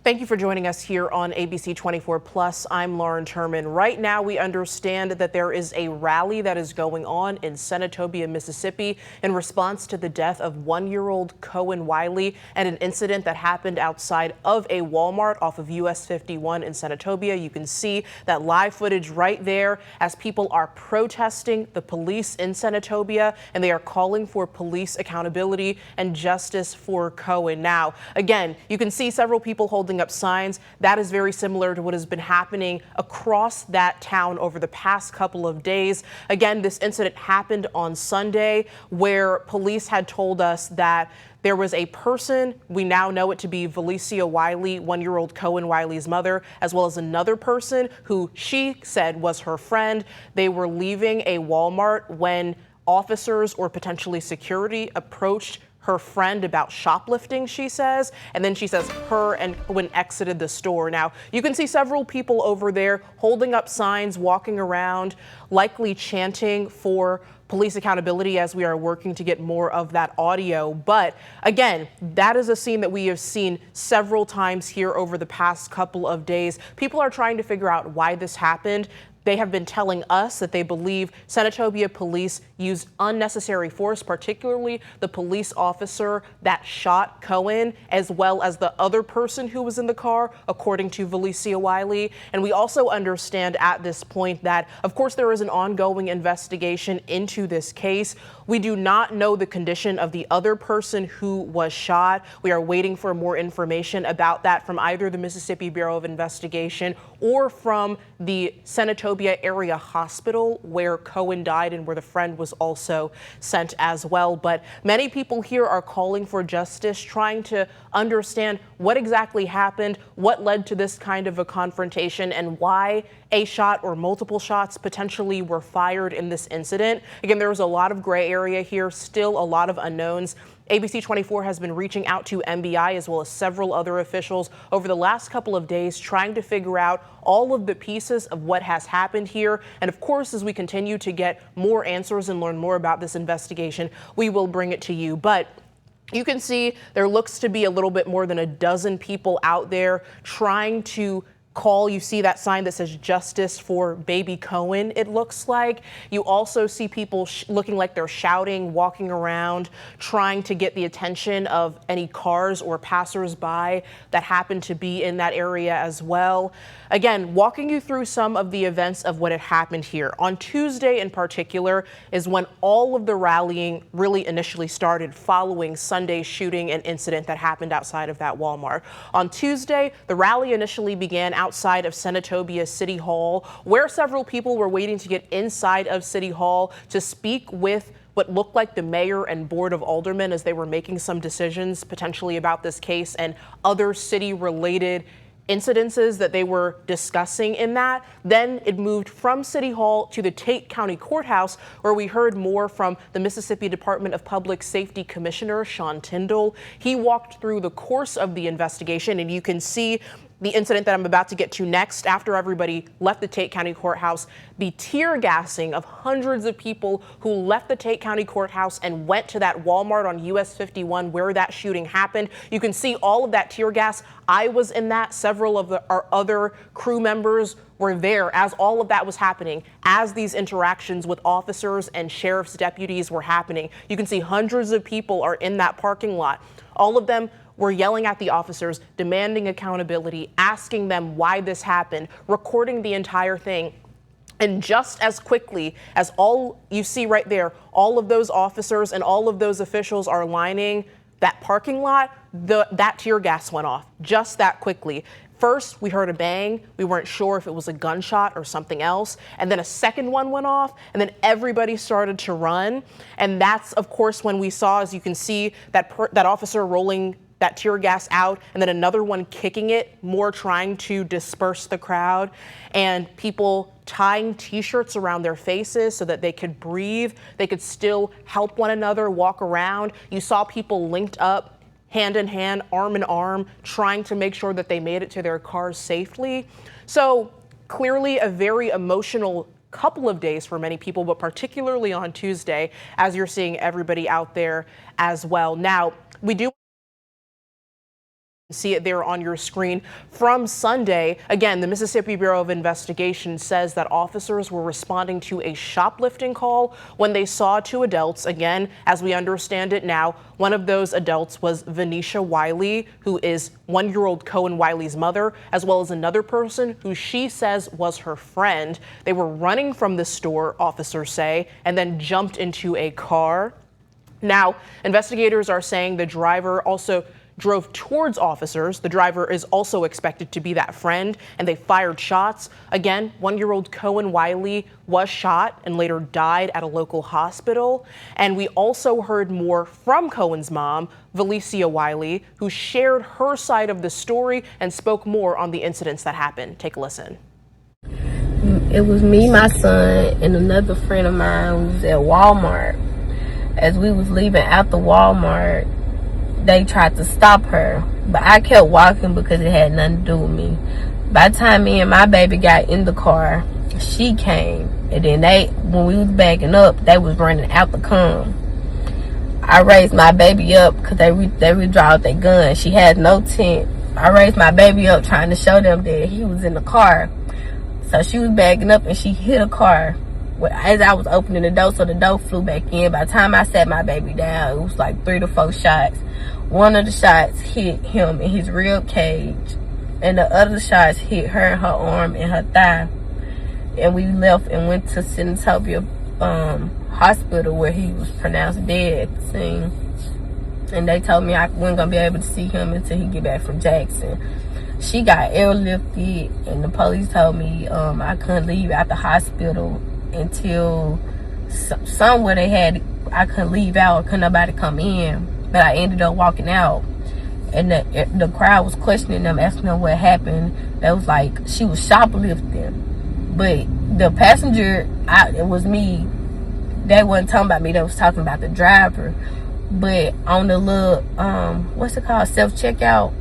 Thank you for joining us here on ABC 24 Plus. I'm Lauren Turman. Right now, we understand that there is a rally that is going on in Senatobia, Mississippi, in response to the death of one-year-old Cohen Wiley and an incident that happened outside of a Walmart off of US 51 in Senatobia. You can see that live footage right there as people are protesting the police in Senatobia, and they are calling for police accountability and justice for Cohen. Now, again, you can see several people holding up signs. That is very similar to what has been happening across that town over the past couple of days. Again, this incident happened on Sunday, where police had told us that there was a person, we now know it to be Valencia Wiley, one-year-old Cohen Wiley's mother, as well as another person who she said was her friend. They were leaving a Walmart when officers or potentially security approached her friend about shoplifting, she says, and then she says her and Cohen exited the store. Now, you can see several people over there holding up signs, walking around, likely chanting for police accountability as we are working to get more of that audio. But again, that is a scene that we have seen several times here over the past couple of days. People are trying to figure out why this happened. They have been telling us that they believe Senatobia police used unnecessary force, particularly the police officer that shot Cohen, as well as the other person who was in the car, according to Valencia Wiley. And we also understand at this point that, of course, there is an ongoing investigation into this case. We do not know the condition of the other person who was shot. We are waiting for more information about that from either the Mississippi Bureau of Investigation or from the Senatobia area hospital where Cohen died and where the friend was also sent as well. But many people here are calling for justice, trying to understand what exactly happened, what led to this kind of a confrontation, and why a shot or multiple shots potentially were fired in this incident. Again, there was a lot of gray area here, still a lot of unknowns. ABC 24 has been reaching out to MBI as well as several other officials over the last couple of days, trying to figure out all of the pieces of what has happened here. And of course, as we continue to get more answers and learn more about this investigation, we will bring it to you. But you can see there looks to be a little bit more than a dozen people out there trying to call. You see that sign that says justice for baby Cohen, it looks like. You also see people looking like they're shouting, walking around, trying to get the attention of any cars or passersby that happen to be in that area as well. Again, walking you through some of the events of what had happened here. On Tuesday in particular is when all of the rallying really initially started following Sunday's shooting and incident that happened outside of that Walmart. On Tuesday, the rally initially began outside of Senatobia City Hall, where several people were waiting to get inside of City Hall to speak with what looked like the mayor and board of aldermen as they were making some decisions potentially about this case and other city-related incidences that they were discussing in that. Then it moved from City Hall to the Tate County Courthouse, where we heard more from the Mississippi Department of Public Safety Commissioner Sean Tyndall. He walked through the course of the investigation, and you can see the incident that I'm about to get to next. After everybody left the Tate County Courthouse, the tear gassing of hundreds of people who left the Tate County Courthouse and went to that Walmart on US 51 where that shooting happened. You can see all of that tear gas. I was in that. Several of our other crew members were there as all of that was happening, as these interactions with officers and sheriff's deputies were happening. You can see hundreds of people are in that parking lot. All of them were yelling at the officers, demanding accountability, asking them why this happened, recording the entire thing. And just as quickly as all you see right there, all of those officers and all of those officials are lining that parking lot, that tear gas went off just that quickly. First, we heard a bang. We weren't sure if it was a gunshot or something else. And then a second one went off, and then everybody started to run. And that's, of course, when we saw, as you can see, that officer rolling that tear gas out, and then another one kicking it, more trying to disperse the crowd, and people tying T-shirts around their faces so that they could breathe. They could still help one another walk around. You saw people linked up, hand in hand, arm in arm, trying to make sure that they made it to their cars safely. So clearly a very emotional couple of days for many people, but particularly on Tuesday, as you're seeing everybody out there as well. Now, we do See it there on your screen from Sunday. Again, the Mississippi Bureau of Investigation says that officers were responding to a shoplifting call when they saw two adults. Again, as we understand it now, one of those adults was Venetia Wiley, who is 1-year-old Cohen Wiley's mother, as well as another person who she says was her friend. They were running from the store, officers say, and then jumped into a car. Now, investigators are saying the driver also drove towards officers. The driver is also expected to be that friend, and they fired shots. Again, 1-year-old Cohen Wiley was shot and later died at a local hospital. And we also heard more from Cohen's mom, Valencia Wiley, who shared her side of the story and spoke more on the incidents that happened. Take a listen. It was me, my son, and another friend of mine who was at Walmart. As we was leaving out the Walmart, they tried to stop her, but I kept walking because it had nothing to do with me. By the time me and my baby got in the car, she came, and then when we was backing up, they was running out the come. I raised my baby up because they withdrew their gun. She had no tent. I raised my baby up trying to show them that he was in the car. So she was backing up and she hit a car as I was opening the door, so the door flew back in. By the time I sat my baby down, it was like 3 to 4 shots. One of the shots hit him in his rib cage, and the other shots hit her in her arm and her thigh. And we left and went to Senatobia hospital, where he was pronounced dead at the scene. And they told me I wasn't gonna be able to see him until he get back from Jackson. She got airlifted, and the police told me I couldn't leave out the hospital until somewhere I couldn't leave out, couldn't nobody come in. But I ended up walking out, and the crowd was questioning them, asking them what happened. They was like, she was shoplifting. But the passenger, it was me. They wasn't talking about me, they was talking about the driver. But on the little what's it called, self-checkout,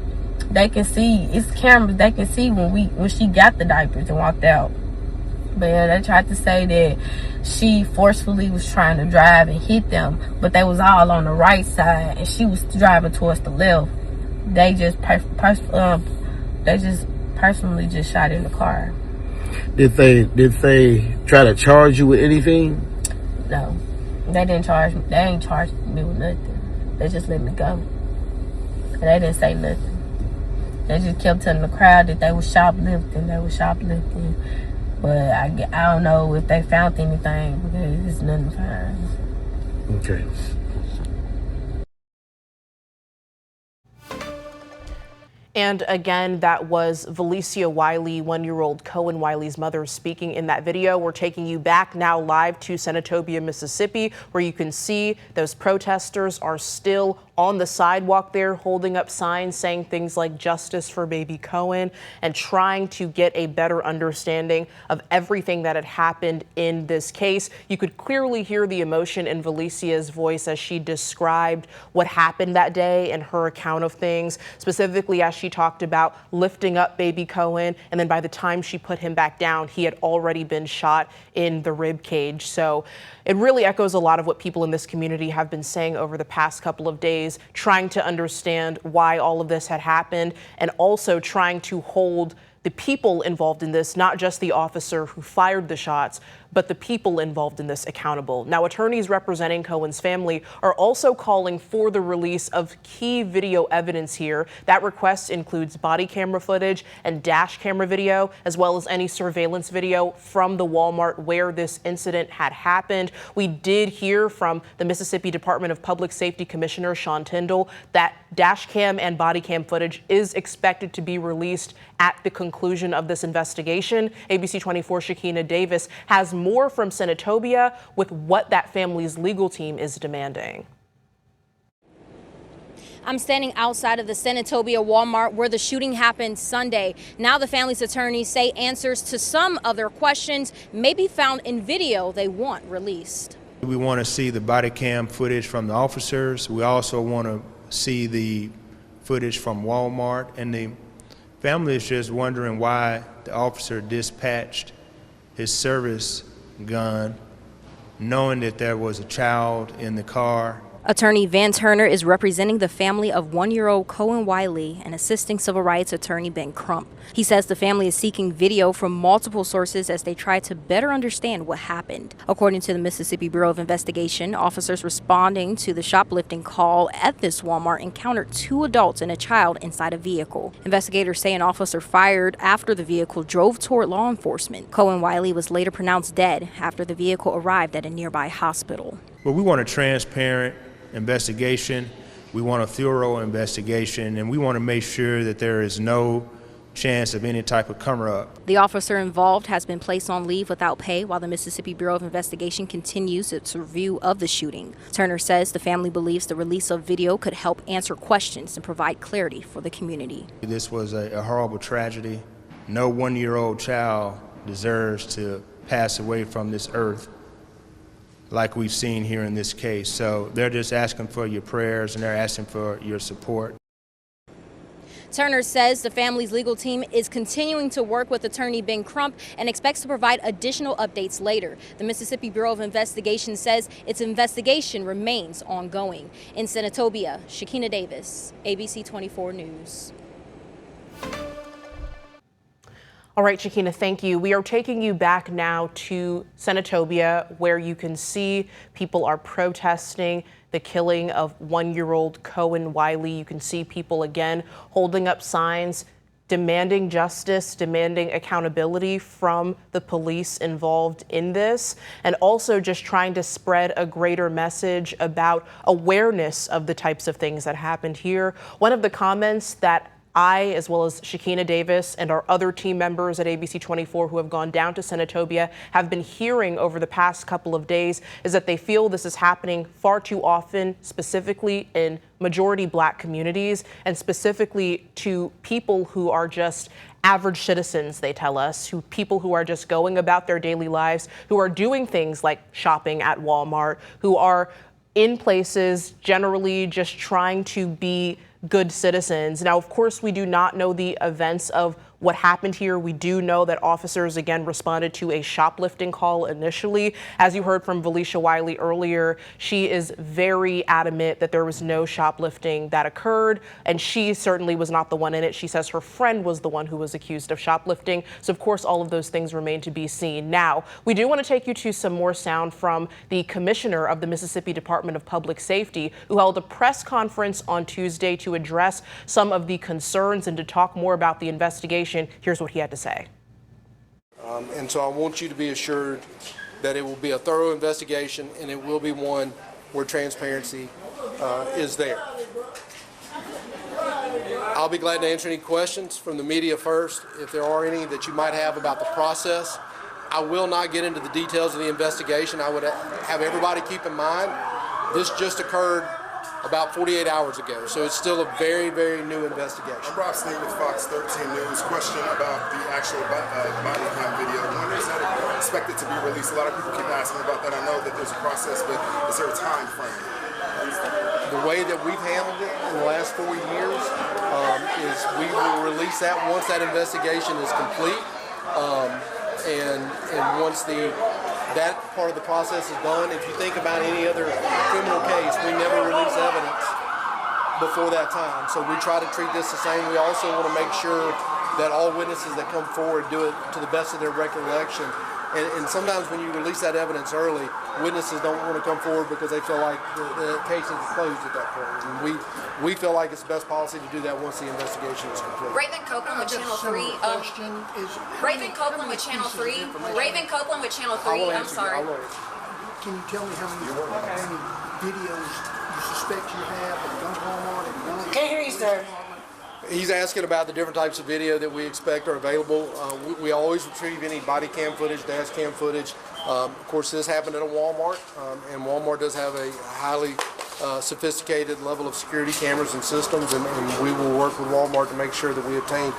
they can see, it's cameras, they can see when she got the diapers and walked out. But yeah, they tried to say that she forcefully was trying to drive and hit them, but they was all on the right side and she was driving towards the left. They just personally just shot in the car. Did they try to charge you with anything? No, they didn't charge me. They ain't charged me with nothing. They just let me go. And they didn't say nothing. They just kept telling the crowd that they was shoplifting. But I don't know if they found anything, because there's nothing to find. Okay. And again, that was Valencia Wiley, 1-year-old Cohen Wiley's mother, speaking in that video. We're taking you back now live to Senatobia, Mississippi, where you can see those protesters are still on the sidewalk there, holding up signs saying things like "Justice for Baby Cohen," and trying to get a better understanding of everything that had happened in this case. You could clearly hear the emotion in Valicia's voice as she described what happened that day and her account of things, specifically as she talked about lifting up baby Cohen, and then by the time she put him back down, he had already been shot in the rib cage. So it really echoes a lot of what people in this community have been saying over the past couple of days, trying to understand why all of this had happened, and also trying to hold the people involved in this, not just the officer who fired the shots, but the people involved in this accountable. Now, attorneys representing Cohen's family are also calling for the release of key video evidence here. That request includes body camera footage and dash camera video, as well as any surveillance video from the Walmart where this incident had happened. We did hear from the Mississippi Department of Public Safety Commissioner Sean Tyndall that dash cam and body cam footage is expected to be released at the conclusion of this investigation. ABC 24's Shakina Davis has more from Senatobia with what that family's legal team is demanding. I'm standing outside of the Senatobia Walmart where the shooting happened Sunday. Now the family's attorneys say answers to some of their questions may be found in video they want released. We want to see the body cam footage from the officers. We also want to see the footage from Walmart, and the family is just wondering why the officer dispatched his service gun knowing that there was a child in the car. Attorney Van Turner is representing the family of 1-year-old Cohen Wiley and assisting civil rights attorney Ben Crump. He says the family is seeking video from multiple sources as they try to better understand what happened. According to the Mississippi Bureau of Investigation, officers responding to the shoplifting call at this Walmart encountered 2 adults and a child inside a vehicle. Investigators say an officer fired after the vehicle drove toward law enforcement. Cohen Wiley was later pronounced dead after the vehicle arrived at a nearby hospital. Well, we want a transparent investigation. We want a thorough investigation, and we want to make sure that there is no chance of any type of cover-up. The officer involved has been placed on leave without pay while the Mississippi Bureau of Investigation continues its review of the shooting. Turner says the family believes the release of video could help answer questions and provide clarity for the community. This was a horrible tragedy. No 1-year-old child deserves to pass away from this earth like we've seen here in this case. So they're just asking for your prayers and they're asking for your support. Turner says the family's legal team is continuing to work with attorney Ben Crump and expects to provide additional updates later. The Mississippi Bureau of Investigation says its investigation remains ongoing. In Senatobia, Shakina Davis, ABC 24 News. All right, Shakina, thank you. We are taking you back now to Senatobia, where you can see people are protesting the killing of 1-year-old Cohen Wiley. You can see people again holding up signs demanding justice, demanding accountability from the police involved in this, and also just trying to spread a greater message about awareness of the types of things that happened here. One of the comments that I, as well as Shakina Davis and our other team members at ABC 24 who have gone down to Senatobia, have been hearing over the past couple of days is that they feel this is happening far too often, specifically in majority Black communities, and specifically to people who are just average citizens, they tell us, people who are just going about their daily lives, who are doing things like shopping at Walmart, who are in places generally just trying to be good citizens. Now, of course, we do not know the events of what happened here. We do know that officers again responded to a shoplifting call initially. As you heard from Valisha Wiley earlier, she is very adamant that there was no shoplifting that occurred, and she certainly was not the one in it. She says her friend was the one who was accused of shoplifting. So of course, all of those things remain to be seen. Now, we do want to take you to some more sound from the commissioner of the Mississippi Department of Public Safety, who held a press conference on Tuesday to address some of the concerns and to talk more about the investigation. Here's what he had to say. And so I want you to be assured that it will be a thorough investigation, and it will be one where transparency is there. I'll be glad to answer any questions from the media first, if there are any that you might have about the process. I will not get into the details of the investigation. I would have everybody keep in mind this just occurred about 48 hours ago, so it's still a very, very new investigation. I'm Rob Sneed with Fox 13 News. Question about the actual body cam video. When is that expected to be released? A lot of people keep asking about that. I know that there's a process, but is there a time frame? The way that we've handled it in the last 4 years is we will release that once that investigation is complete, and once that part of the process is done. If you think about any other criminal case, we never release evidence before that time. So we try to treat this the same. We also want to make sure that all witnesses that come forward do it to the best of their recollection. And sometimes when you release that evidence early, witnesses don't want to come forward because they feel like the case is closed at that point. And we feel like it's the best policy to do that once the investigation is complete. Raven Copeland with Channel 3. Raven Copeland with Channel 3. Raven Copeland with Channel 3. I'm sorry. Can you tell me how many videos you suspect you have of gun Walmart? Can't hear you, sir. He's asking about the different types of video that we expect are available. We always retrieve any body cam footage, dash cam footage. Of course, this happened at a Walmart, and Walmart does have a highly sophisticated level of security cameras and systems, and we will work with Walmart to make sure that we obtain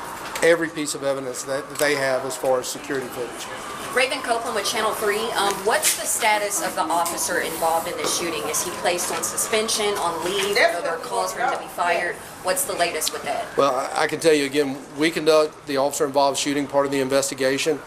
every piece of evidence that they have as far as security footage. Raven Copeland with Channel 3. What's the status of the officer involved in this shooting? Is he placed on suspension, on leave? Are there calls for him to be fired? What's the latest with that? Well, I can tell you again, we conduct the officer involved shooting part of the investigation.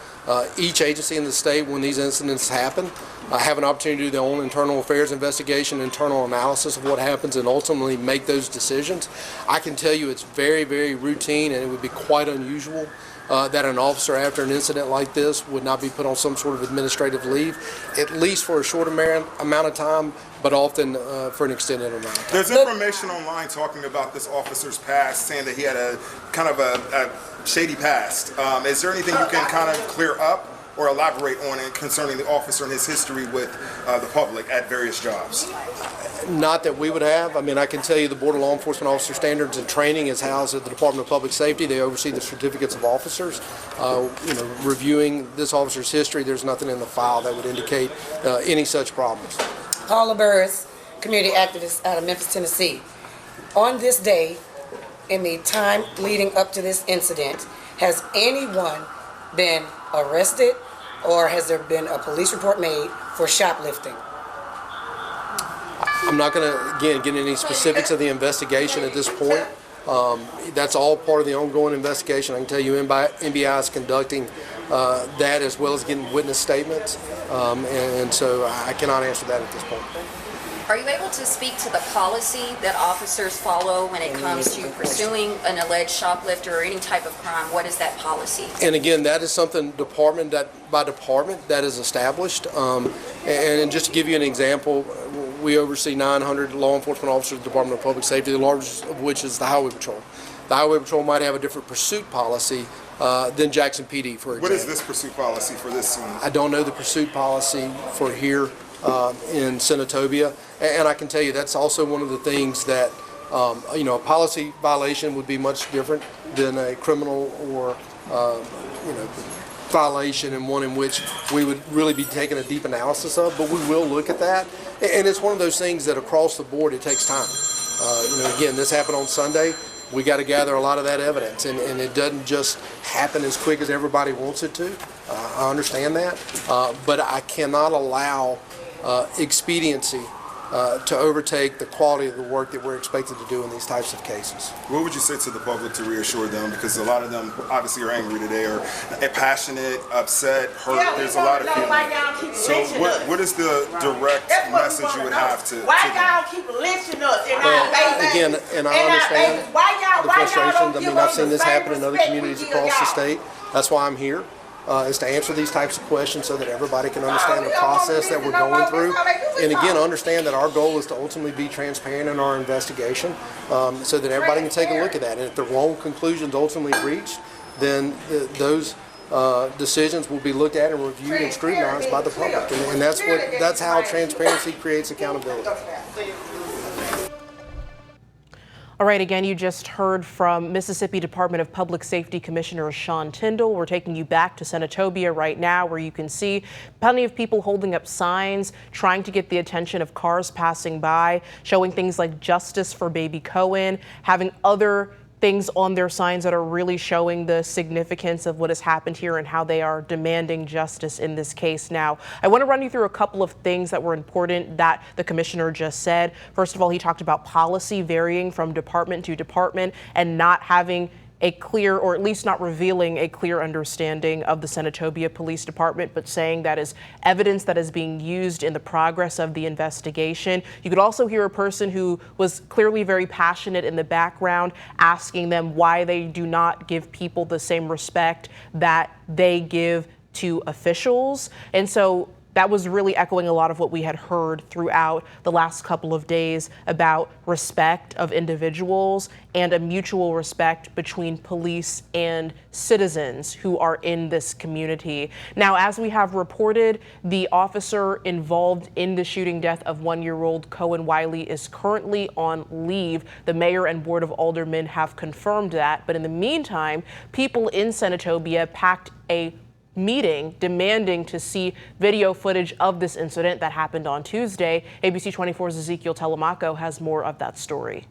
Each agency in the state, when these incidents happen, have an opportunity to do their own internal affairs investigation, internal analysis of what happens, and ultimately make those decisions. I can tell you it's very, very routine, and it would be quite unusual that an officer after an incident like this would not be put on some sort of administrative leave, at least for a short amount of time, but often for an extended amount of time. There's information online talking about this officer's past, saying that he had a kind of a shady past. Is there anything you can kind of clear up or elaborate on it concerning the officer and his history with the public at various jobs? Not that we would have. I mean, I can tell you the Board of Law Enforcement Officer Standards and Training is housed at the Department of Public Safety. They oversee the certificates of officers. Reviewing this officer's history, there's nothing in the file that would indicate any such problems. Paula Burris, community activist out of Memphis, Tennessee. On this day, in the time leading up to this incident, has anyone been arrested or has there been a police report made for shoplifting? I'm not going to, again, get into any specifics of the investigation at this point. That's all part of the ongoing investigation. I can tell you NBI is conducting that as well as getting witness statements, and so I cannot answer that at this point. Are you able to speak to the policy that officers follow when it comes to pursuing an alleged shoplifter or any type of crime? What is that policy? And again, that is something department by department that is established. And just to give you an example, we oversee 900 law enforcement officers at the Department of Public Safety, the largest of which is the Highway Patrol. The Highway Patrol might have a different pursuit policy than Jackson PD, for example. What is this pursuit policy for this scene? I don't know the pursuit policy for here in Senatobia, and I can tell you that's also one of the things that a policy violation would be much different than a criminal or violation, and one in which we would really be taking a deep analysis of, but we will look at that. And it's one of those things that across the board it takes time. Again, this happened on Sunday. We got to gather a lot of that evidence, and it doesn't just happen as quick as everybody wants it to. I understand that, but I cannot allow expediency to overtake the quality of the work that we're expected to do in these types of cases. What would you say to the public to reassure them? Because a lot of them obviously are angry today, or passionate, upset, hurt. There's a lot of feelings. So what is the direct message you would have to why them? y'all keep lynching us in Well, our babies? again, and I understand the frustration. I mean, I've seen this happen in other communities across the state. That's why I'm here, is to answer these types of questions so that everybody can understand the process that we're going through. And again, understand that our goal is to ultimately be transparent in our investigation, so that everybody can take a look at that. And if the wrong conclusions ultimately reached, then those decisions will be looked at and reviewed and scrutinized by the public. And that's how transparency creates accountability. All right, again, you just heard from Mississippi Department of Public Safety Commissioner Sean Tyndall. We're taking you back to Senatobia right now, where you can see plenty of people holding up signs, trying to get the attention of cars passing by, showing things like justice for baby Cohen, having other things on their signs that are really showing the significance of what has happened here and how they are demanding justice in this case. Now, I want to run you through a couple of things that were important that the commissioner just said. First of all, he talked about policy varying from department to department and not having a clear, or at least not revealing a clear understanding of the Senatobia Police Department, but saying that is evidence that is being used in the progress of the investigation. You could also hear a person who was clearly very passionate in the background asking them why they do not give people the same respect that they give to officials. And so that was really echoing a lot of what we had heard throughout the last couple of days about respect of individuals and a mutual respect between police and citizens who are in this community. Now, as we have reported, the officer involved in the shooting death of one-year-old Cohen Wiley is currently on leave. The mayor and board of aldermen have confirmed that. But in the meantime, people in Senatobia packed a meeting demanding to see video footage of this incident that happened on Tuesday. ABC 24's Ezekiel Telemaco has more of that story.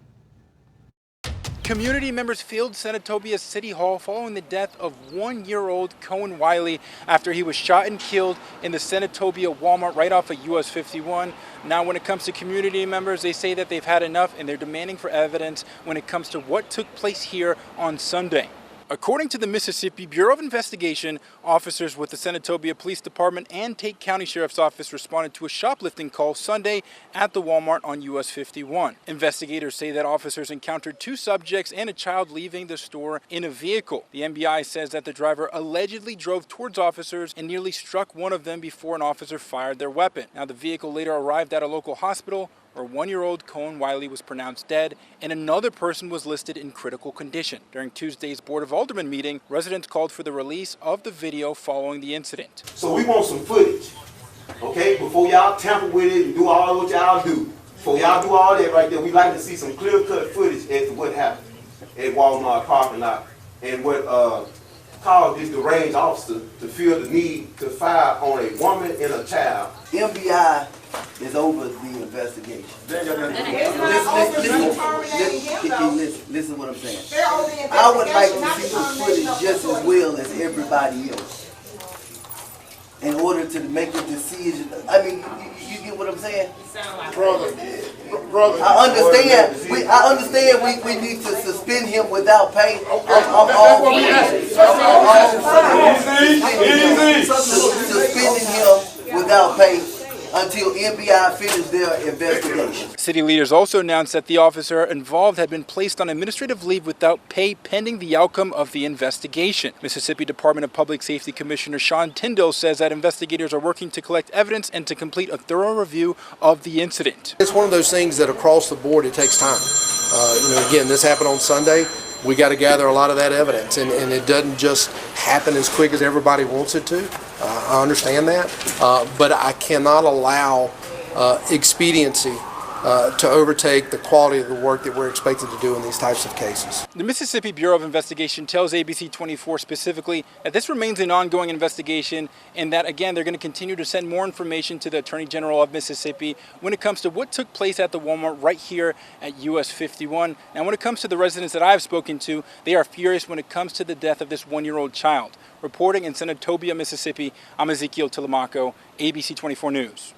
Community members filled Senatobia City Hall following the death of 1-year-old Cohen Wiley after he was shot and killed in the Senatobia Walmart right off of US 51. Now, when it comes to community members, they say that they've had enough and they're demanding for evidence when it comes to what took place here on Sunday. According to the Mississippi Bureau of Investigation, officers with the Senatobia Police Department and Tate County Sheriff's Office responded to a shoplifting call Sunday at the Walmart on US 51. Investigators say that officers encountered 2 subjects and a child leaving the store in a vehicle. The MBI says that the driver allegedly drove towards officers and nearly struck one of them before an officer fired their weapon. Now, the vehicle later arrived at a local hospital where 1-year-old Cohen Wiley was pronounced dead and another person was listed in critical condition. During Tuesday's Board of Aldermen meeting, residents called for the release of the video following the incident. So we want some footage, okay? Before y'all tamper with it and do all what y'all do. Before y'all do all that right there, we'd like to see some clear-cut footage as to what happened at Walmart parking lot and what caused this deranged officer to feel the need to fire on a woman and a child. MBI is over the investigation. Listen what I'm saying. I would like to see the footage just as well as everybody else in order to make a decision. I mean, you get what I'm saying? Brother, I understand we need to suspend him without pay. I'm all for suspending him without pay until MBI finish their investigation. City leaders also announced that the officer involved had been placed on administrative leave without pay pending the outcome of the investigation. Mississippi Department of Public Safety Commissioner Sean Tyndall says that investigators are working to collect evidence and to complete a thorough review of the incident. It's one of those things that across the board it takes time. Again, this happened on Sunday. We got to gather a lot of that evidence, and it doesn't just happen as quick as everybody wants it to. I understand that, but I cannot allow expediency to overtake the quality of the work that we're expected to do in these types of cases. The Mississippi Bureau of Investigation tells ABC 24 specifically that this remains an ongoing investigation and that, again, they're going to continue to send more information to the Attorney General of Mississippi when it comes to what took place at the Walmart right here at US 51. Now, when it comes to the residents that I've spoken to, they are furious when it comes to the death of this 1-year-old child. Reporting in Senatobia, Mississippi, I'm Ezekiel Telemaco, ABC 24 News.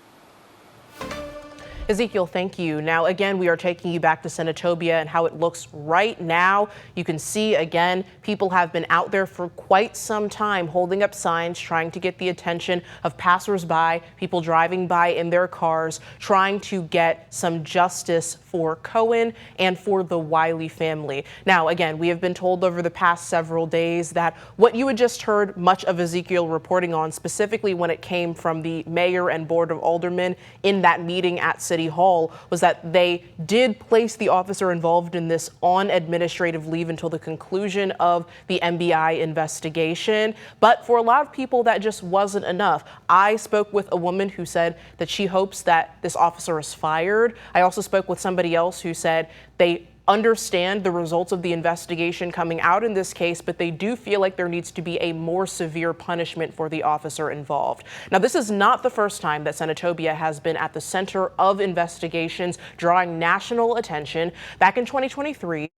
Ezekiel, thank you. Now, again, we are taking you back to Senatobia and how it looks right now. You can see, again, people have been out there for quite some time holding up signs, trying to get the attention of passersby, people driving by in their cars, trying to get some justice for Cohen and for the Wiley family. Now, again, we have been told over the past several days that what you had just heard much of Ezekiel reporting on, specifically when it came from the mayor and board of aldermen in that meeting at City Hall, was that they did place the officer involved in this on administrative leave until the conclusion of the MBI investigation. But for a lot of people, that just wasn't enough. I spoke with a woman who said that she hopes that this officer is fired. I also spoke with somebody else who said they understand the results of the investigation coming out in this case, but they do feel like there needs to be a more severe punishment for the officer involved. Now, this is not the first time that Senatobia has been at the center of investigations, drawing national attention. Back in 2023,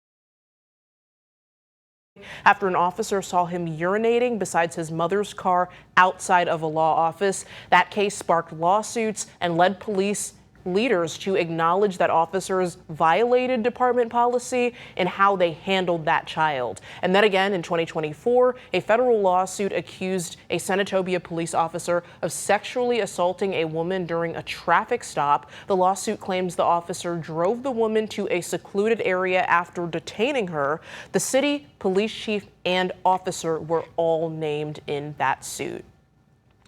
after an officer saw him urinating beside his mother's car outside of a law office, that case sparked lawsuits and led police leaders to acknowledge that officers violated department policy and how they handled that child. And then again in 2024, a federal lawsuit accused a Senatobia police officer of sexually assaulting a woman during a traffic stop. The lawsuit claims the officer drove the woman to a secluded area after detaining her. The city police chief and officer were all named in that suit.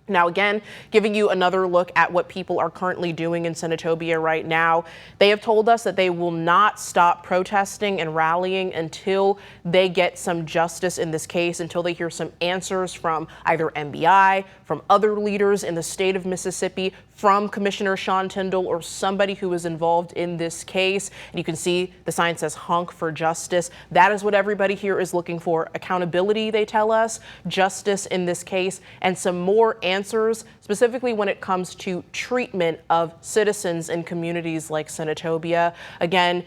Now, again, giving you another look at what people are currently doing in Senatobia right now. They have told us that they will not stop protesting and rallying until they get some justice in this case, until they hear some answers from either MBI, from other leaders in the state of Mississippi, from Commissioner Sean Tyndall, or somebody who is involved in this case. And you can see the sign says honk for justice. That is what everybody here is looking for. Accountability, they tell us, justice in this case, and some more answers, specifically when it comes to treatment of citizens in communities like Senatobia. Again,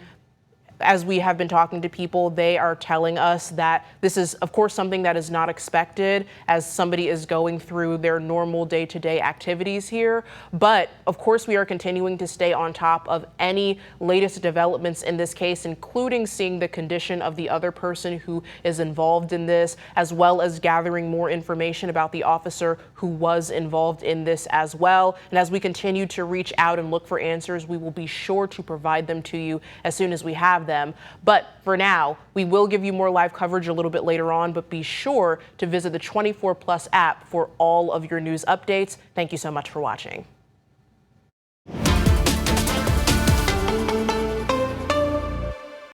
as we have been talking to people, they are telling us that this is, of course, something that is not expected as somebody is going through their normal day-to-day activities here. But of course, we are continuing to stay on top of any latest developments in this case, including seeing the condition of the other person who is involved in this, as well as gathering more information about the officer who was involved in this as well. And as we continue to reach out and look for answers, we will be sure to provide them to you as soon as we have them. But for now, we will give you more live coverage a little bit later on, but be sure to visit the 24 Plus app for all of your news updates. Thank you so much for watching.